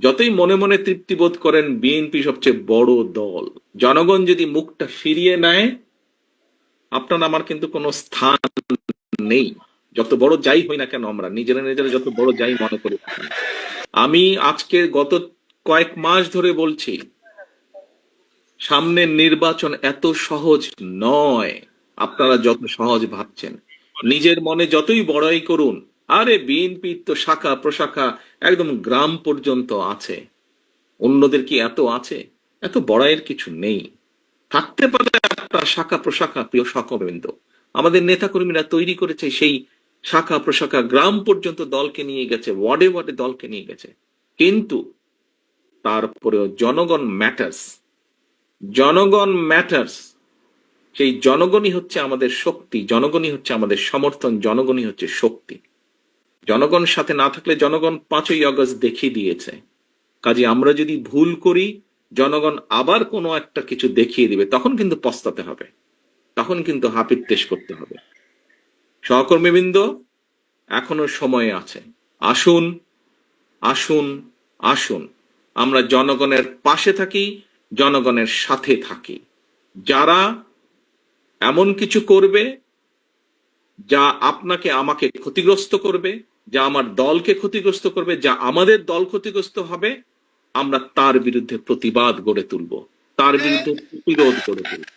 যতই মনে মনে তৃপ্তি বোধ করেন বিএনপি সবচেয়ে বড় দল, জনগণ যদি মুখটা ফিরিয়ে নেয় আপনার আমার কিন্তু কোনো স্থান নেই। যত বড় যাই হই না কেন, আমরা নিজেরা নিজেরা যত বড় যাই মনে করি না কেন। আমি আজকে গত কয়েক মাস ধরে বলছি, সামনের নির্বাচন এত সহজ নয় আপনারা যত সহজ ভাবছেন। নিজের মনে যতই বড়াই করুন, আরে বিএনপি তো শাখা প্রশাখা একদম গ্রাম পর্যন্ত আছে, অন্যদের কি এত আছে? এত বড়াইয়ের কিছু নেই। থাকতে পারে আপনার শাখা প্রশাখা, প্রিয় সহকর্মীবৃন্দ, আমাদের নেতাকর্মীরা তৈরি করেছে সেই শাখা প্রশাখা, গ্রাম পর্যন্ত দলকে নিয়ে গেছে, ওয়ার্ডে ওয়ার্ডে দলকে নিয়ে গেছে। কিন্তু তারপরেও জনগণ ম্যাটার্স, জনগণ ম্যাটার্স। সেই জনগণই হচ্ছে আমাদের শক্তি, জনগণই হচ্ছে আমাদের সমর্থন, জনগণই হচ্ছে শক্তি। জনগণ সাথে না থাকলে জনগণ 5ই আগস্ট দেখিয়ে দিয়েছে। কাজে আমরা যদি ভুল করি, জনগণ আবার কোনো একটা কিছু দেখিয়ে দিবে, তখন কিন্তু পস্তাতে হবে, তখন কিন্তু হাপিত্তেশ করতে হবে। সহকর্মীবৃন্দ, এখনো সময় আছে। আসুন আসুন আসুন, আমরা জনগণের পাশে থাকি, জনগণের সাথে থাকি। যারা এমন কিছু করবে যা আপনাকে আমাকে ক্ষতিগ্রস্ত করবে, যা আমার দলকে ক্ষতিগ্রস্ত করবে, যা আমাদের দল ক্ষতিগ্রস্ত হবে, আমরা তার বিরুদ্ধে প্রতিবাদ গড়ে তুলব, তার বিরুদ্ধে প্রতিরোধ গড়ে তুলব।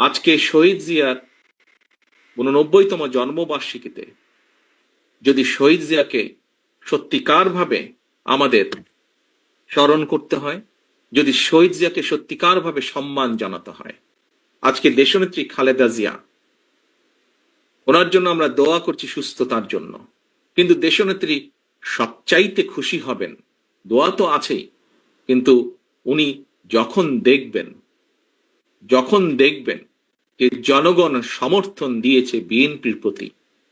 আজকে শহীদ জিয়ার 89তম জন্মবার্ষিকীতে যদি শহীদ জিয়াকে সত্যিকার ভাবে আমাদের স্মরণ করতে হয়, যদি শহীদ জিয়াকে সত্যিকার ভাবে সম্মান জানাতে হয়, আজকে দেশনেত্রী খালেদা জিয়া, ওনার জন্য আমরা দোয়া করছি সুস্থতার জন্য, কিন্তু দেশনেত্রী সবচাইতে খুশি হবেন, দোয়া তো আছেই, কিন্তু উনি যখন দেখবেন যে জনগণ সমর্থন দিয়েছে বিএনপির প্রতি,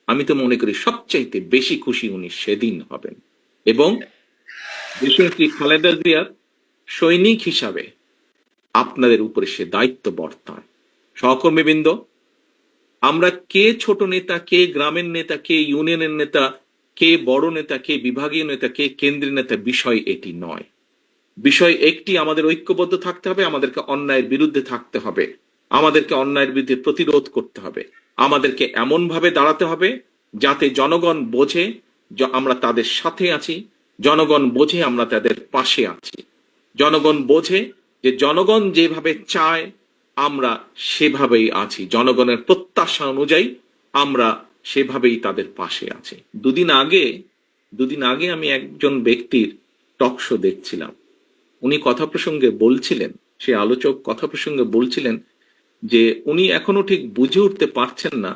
আমি তো মনে করি সবচাইতে বেশি খুশি উনি সেদিন হবেন। এবং দেশনেত্রী খালেদা জিয়ার সৈনিক হিসাবে আপনাদের উপরে সে দায়িত্ব বর্তায়। সহকর্মীবৃন্দ, আমরা কে ছোট নেতা, কে গ্রামের নেতা, কে ইউনিয়নের নেতা, কে বড় নেতা, কে বিভাগীয় নেতা, কে কেন্দ্রীয় নেতা, বিষয় এটি নয়। বিষয় একটি, আমাদের ঐক্যবদ্ধ থাকতে হবে, আমাদেরকে অন্যায়ের বিরুদ্ধে থাকতে হবে, আমাদেরকে অন্যায়ের বিরুদ্ধে প্রতিরোধ করতে হবে, আমাদেরকে এমন ভাবে দাঁড়াতে হবে যাতে জনগণ বোঝে যে আমরা তাদের সাথে আছি, জনগণ বোঝে আমরা তাদের পাশে আছি, জনগণ বোঝে যে জনগণ যেভাবে চায় আমরা সেভাবেই আছি, জনগণের প্রত্যাশা অনুযায়ী আমরা সেভাবেই তাদের পাশে আছি। দুদিন আগে আমি একজন ব্যক্তির টক শো দেখছিলাম। উনি কথা প্রসঙ্গে বলছিলেন, সে আলোচক কথা প্রসঙ্গে বলছিলেন যে উনি এখনো ঠিক বুঝে উঠতে পারছেন না,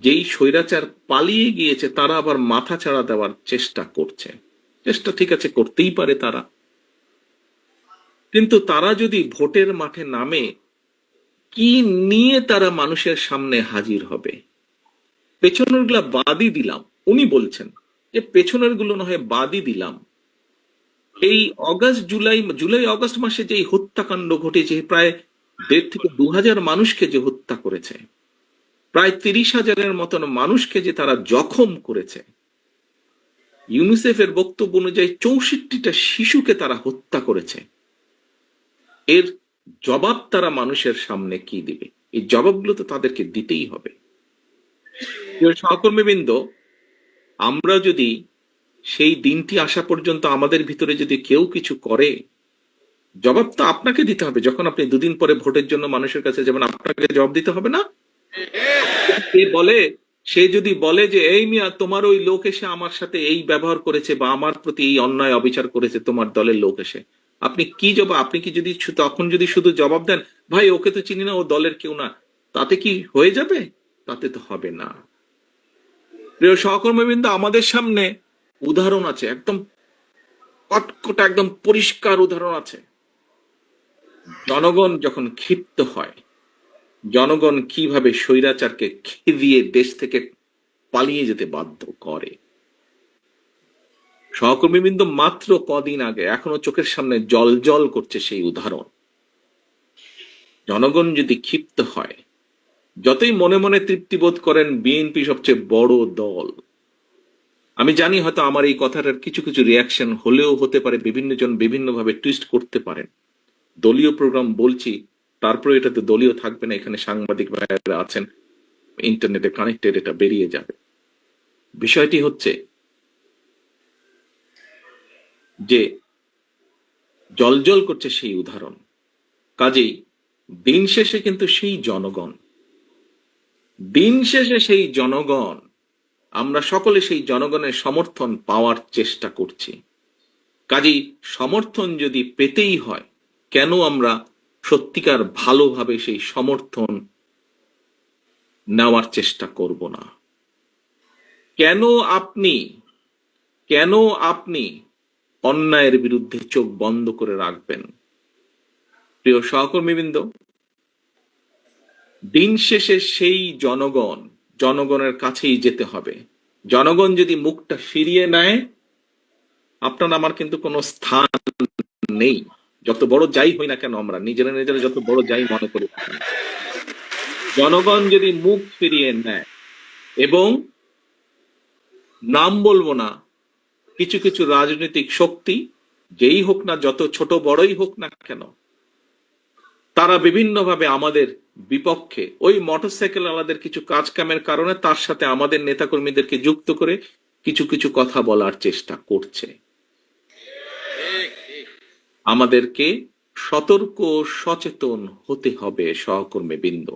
যেই স্বৈরাচার পালিয়ে গিয়েছে তারা আবার মাথা চাড়া দেওয়ার চেষ্টা করছে। চেষ্টা ঠিক আছে, করতেই পারে তারা, কিন্তু তারা যদি ভোটের মাঠে নামে, কি নিয়ে তারা মানুষের সামনে হাজির হবে? পেছনের গুলা বাদই দিলাম, উনি বলছেন যে পেছনের গুলো না হয় বাদই দিলাম, এই জুলাই অগস্ট মাসে যে হত্যাকাণ্ড ঘটেছে, প্রায় 1.5 থেকে 2,000 মানুষকে যে হত্যা করেছে, প্রায় 30,000-এর মতন মানুষকে যে তারা জখম করেছে, ইউনিসেফের বক্তব্য অনুযায়ী 64টা শিশুকে তারা হত্যা করেছে, এর জবাব তারা মানুষের সামনে কি দিবে? এই জবাবগুলো তো তাদেরকে দিতেই হবে। সহকর্মীবৃন্দ, আমরা যদি সেই দিনটি আসা পর্যন্ত আমাদের ভিতরে যদি কেউ কিছু করে, জবাব তো আপনাকে দিতে হবে। যখন আপনি 2 দিন পরে ভোটের জন্য মানুষের কাছে যাবেন, আপনাকে জবাব দিতে হবে না? সে যদি বলে যে এই মিয়া, তোমার ওই লোক এসে আমার সাথে এই ব্যবহার করেছে বা আমার প্রতি এই অন্যায় অবিচার করেছে, তোমার দলের লোক এসে, আপনি কি জবাব? আপনি কি যদি তখন যদি শুধু জবাব দেন ভাই ওকে তো চিনি না, ও দলের কেউ না, তাতে কি হয়ে যাবে? তাতে তো হবে না। প্রিয় সহকর্মীবৃন্দ, আমাদের সামনে উদাহরণ আছে, একদম কটকটা একদম পরিষ্কার উদাহরণ আছে। জনগণ যখন ক্ষিপ্ত হয়, জনগণ কিভাবে স্বৈরাচারকে খেদিয়ে দেশ থেকে পালিয়ে যেতে বাধ্য করে। সহকর্মীবৃন্দ, মাত্র কদিন আগে, এখনো চোখের সামনে জল করছে সেই উদাহরণ। জনগণ যদি ক্ষিপ্ত হয়, যতই মনে মনে তৃপ্তি বোধ করেন বিএনপি সবচেয়ে বড় দল, আমি জানি হয়তো আমার এই কথাটার কিছু কিছু রিয়াকশন হলেও হতে পারে, বিভিন্ন জন বিভিন্ন ভাবে টুইস্ট করতে পারেন। দলীয় প্রোগ্রাম বলছি, তারপরে এটা তো দলীয় থাকবে না, এখানে সাংবাদিক ভাইয়েরা আছেন, ইন্টারনেটে কানেক্টেড, এটা বেরিয়ে যাবে। বিষয়টি হচ্ছে যে জলজল করছে সেই উদাহরণ, কাজেই দিন শেষে কিন্তু সেই জনগণ, দিন শেষে সেই জনগণ, আমরা সকলে সেই জনগণের সমর্থন পাওয়ার চেষ্টা করছি। কাজেই সমর্থন যদি পেতেই হয়, কেন আমরা সত্যিকার ভালোভাবে সেই সমর্থন নেওয়ার চেষ্টা করব না? কেন আপনি কেন আপনি অন্যায়ের বিরুদ্ধে চোখ বন্ধ করে রাখবেন? প্রিয় সহকর্মীবৃন্দ, দিন শেষে সেই জনগণের কাছেই যেতে হবে। জনগণ যদি মুখটা ফিরিয়ে নেয়, আপনার আমার কিন্তু কোনো স্থান নেই। যত বড় যাই হই না কেন, আমরা নিজেরা নিজেরা যত বড় যাই মনে করি না কেন, জনগণ যদি মুখ ফিরিয়ে নেয়, এবং নাম বলবো না, কিছু কিছু রাজনৈতিক শক্তি, যেই হোক না, যত ছোট বড়ই হোক না কেন, তারা বিভিন্নভাবে আমাদের বিপক্ষে, ওই মোটরসাইকেল আলাদের কিছু কাজ কামের কারণে তার সাথে আমাদের নেতাকর্মীদেরকে যুক্ত করে কিছু কিছু কথা বলার চেষ্টা করছে। আমাদেরকে সতর্ক সচেতন হতে হবে সহকর্মীবৃন্দ।